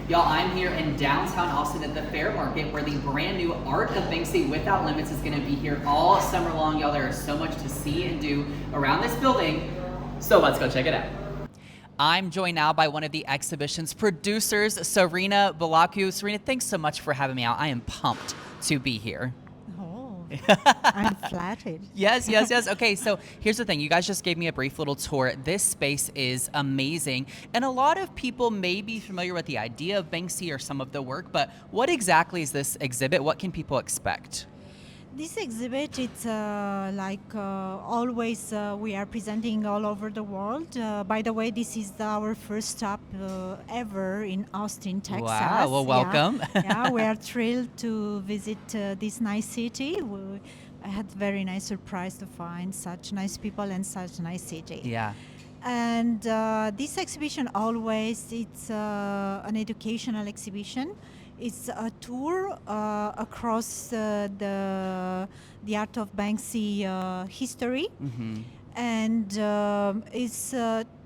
Y'all, I'm here in downtown Austin at the Fair Market where the brand new Art of Banksy Without Limits is going to be here all summer long. Y'all, there is so much to see and do around this building, so let's go check it out. I'm joined now by one of the exhibition's producers, Serena Balaku. Serena, thanks so much for having me out. I am pumped to be here. I'm flattered. Yes. Okay, so here's the thing. You guys just gave me a brief little tour. This space is amazing. And a lot of people may be familiar with the idea of Banksy or some of the work, but what exactly is this exhibit? What can people expect? This exhibit, it's always we are presenting all over the world. By the way, this is our first stop ever in Austin, Texas. Wow, well, welcome. Yeah, we are thrilled to visit this nice city. I had very nice surprise to find such nice people and such nice city. Yeah. And this exhibition always, it's an educational exhibition. It's a tour across the Art of Banksy history, and it's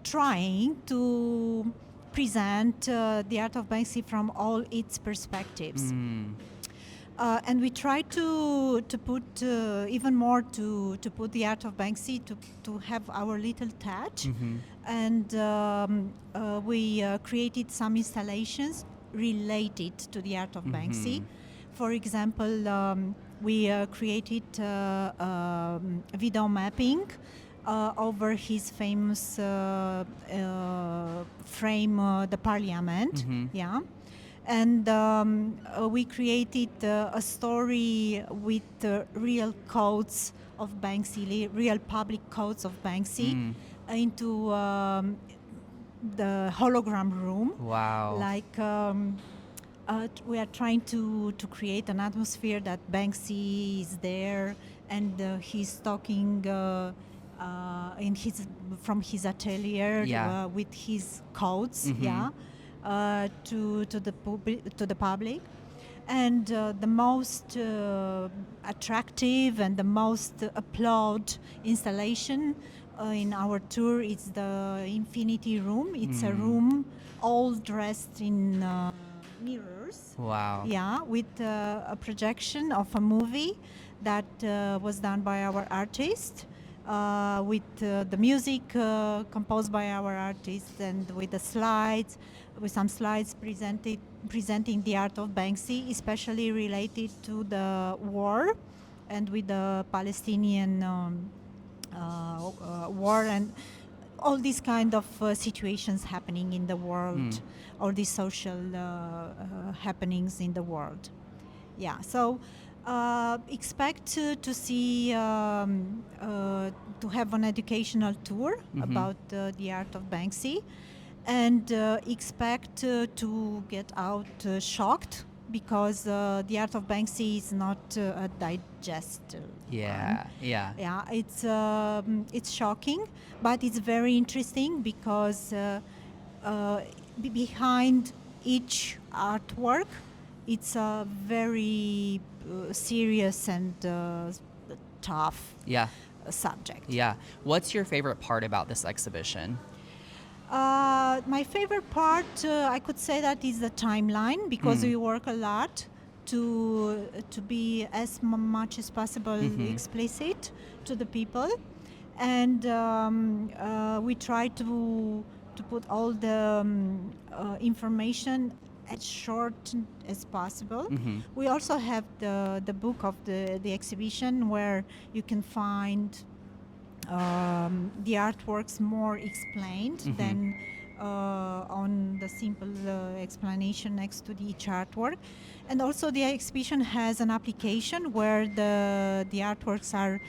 trying to present the Art of Banksy from all its perspectives. And we try to put even more to put the Art of Banksy to have our little touch, and we created some installations related to the Art of Banksy. For example, we created video mapping over his famous frame, the Parliament. Yeah. And we created a story with real codes of Banksy, real public codes of Banksy into the hologram room. Wow. Like we are trying to create an atmosphere that Banksy is there and he's talking from his atelier with his codes. To the public, and the most attractive and the most applauded installation in our tour is the Infinity Room. It's a room all dressed in mirrors. Wow. Yeah, with a projection of a movie that was done by our artist. With the music composed by our artists, and with the slides, with some slides presenting the Art of Banksy, especially related to the war and with the Palestinian war and all these kind of situations happening in the world, all these social happenings in the world. Yeah, so expect to see to have an educational tour about the Art of Banksy, and expect to get out shocked because the Art of Banksy is not a digestible. Yeah. It's shocking, but it's very interesting because behind each artwork, it's a very serious and tough subject. Yeah. What's your favorite part about this exhibition? My favorite part, I could say that is the timeline, because we work a lot to be as much as possible explicit to the people, and we try to put all the information as short as possible. We also have the book of the exhibition where you can find the artworks more explained than on the simple explanation next to each artwork. And also the exhibition has an application where the artworks are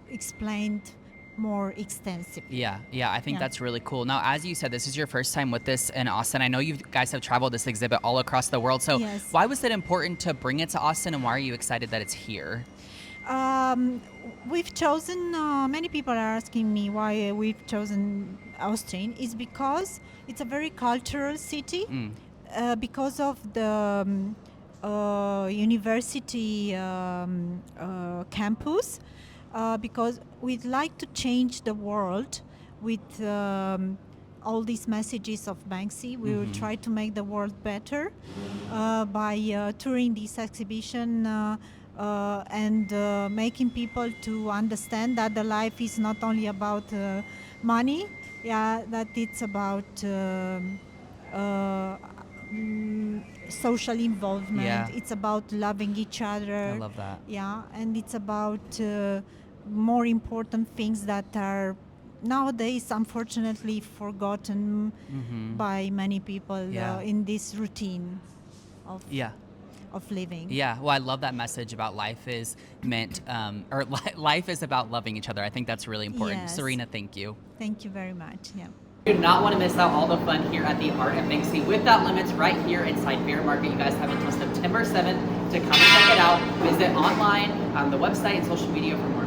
explained more extensively. Yeah, I think that's really cool. Now, as you said, this is your first time with this in Austin. I know you guys have traveled this exhibit all across the world. So why was it important to bring it to Austin, and why are you excited that it's here? We've chosen, many people are asking me why we've chosen Austin. Is because it's a very cultural city, because of the university campus, because we'd like to change the world with all these messages of Banksy. We will try to make the world better by touring this exhibition and making people to understand that the life is not only about money, yeah, that it's about social involvement. Yeah. It's about loving each other. I love that. Yeah, and it's about more important things that are nowadays unfortunately forgotten by many people Yeah. in this routine of Yeah. of living. Yeah, well, I love that message about life is meant, life is about loving each other. I think that's really important. Yes. Serena, thank you. Thank you very much. Yeah. You do not want to miss out all the fun here at the Art of Banksy Without Limits right here inside Fair Market. You guys have until September 7th to come and check it out. Visit online on the website and social media for more